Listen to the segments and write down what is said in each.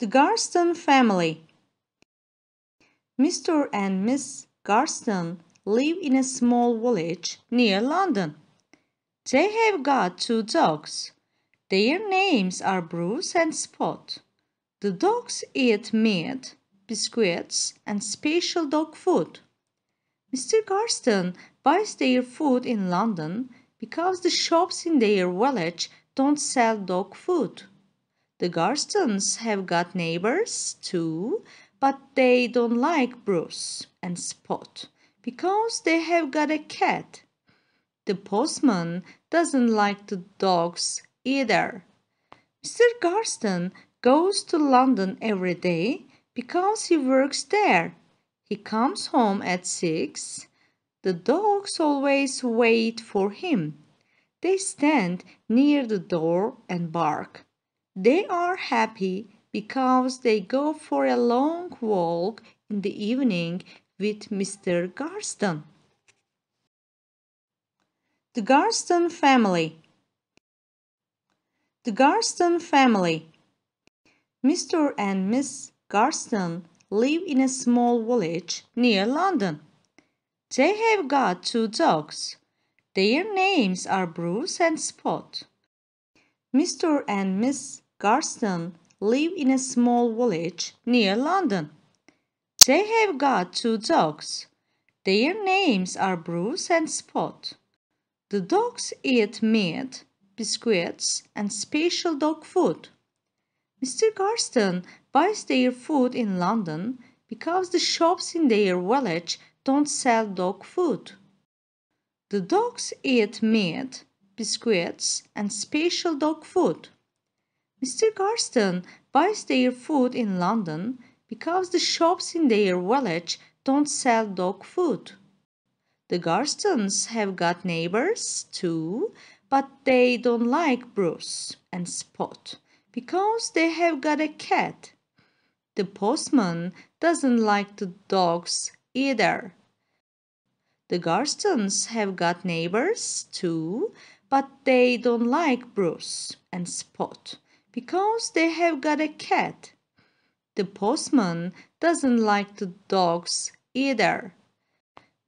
The Garston Family. Mr. and Miss Garston live in a small village near London. They have got two dogs. Their names are Bruce and Spot. The dogs eat meat, biscuits, and special dog food. Mr. Garston buys their food in London because the shops in their village don't sell dog food. The Garstons have got neighbors too, but they don't like Bruce and Spot because they have got a cat. The postman doesn't like the dogs either. Mr. Garston goes to London every day because he works there. He comes home at 6. The dogs always wait for him. They stand near the door and bark. They are happy because they go for a long walk in the evening with Mr. Garston. The Garston Family. The Garston Family. Mr. and Miss Garston live in a small village near London. They have got two dogs. Their names are Bruce and Spot. Mr. and Miss Garston live in a small village near London. They have got two dogs. Their names are Bruce and Spot. The dogs eat meat, biscuits, and special dog food. Mr. Garston buys their food in London because the shops in their village don't sell dog food. The dogs eat meat, biscuits, and special dog food. Mr. Garston buys their food in London because the shops in their village don't sell dog food. The Garstons have got neighbors too, but they don't like Bruce and Spot because they have got a cat. The postman doesn't like the dogs either. The Garstons have got neighbors too, but they don't like Bruce and Spot because they have got a cat. The postman doesn't like the dogs either.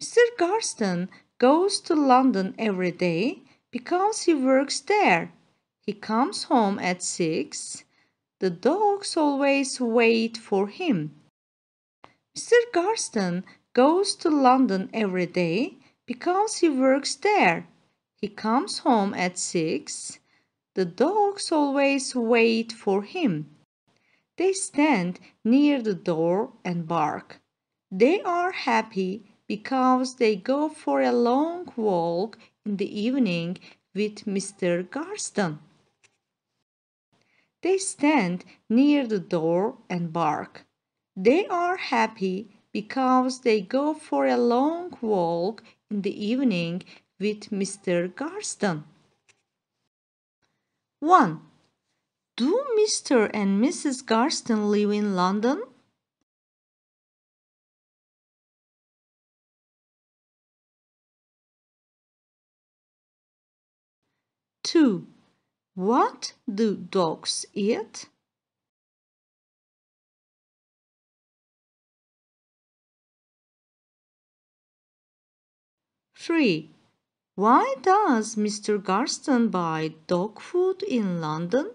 Mr. Garston goes to London every day because he works there. He comes home at 6. The dogs always wait for him. Mr. Garston goes to London every day because he works there. He comes home at 6. The dogs always wait for him. They stand near the door and bark. They are happy because they go for a long walk in the evening with Mr. Garston. They stand near the door and bark. They are happy because they go for a long walk in the evening with Mr. Garston. 1. Do Mr. and Mrs. Garston live in London? Two. What do dogs eat? Three. Why does Mr. Garston buy dog food in London?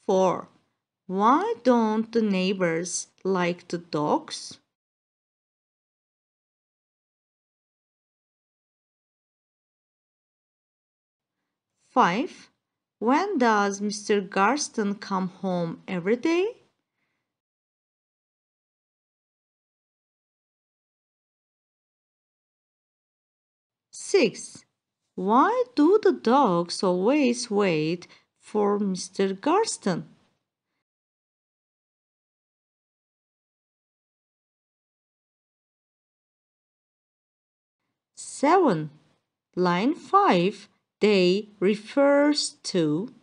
Four. Why don't the neighbors like the dogs? Five. When does Mr. Garston come home every day? Six. Why do the dogs always wait for Mr. Garston? 7. Line 5. They refers to.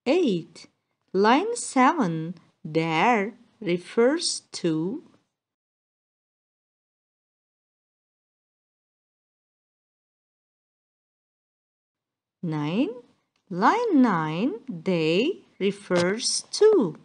8. Line 7. There refers to. 9. Line 9, they refers to.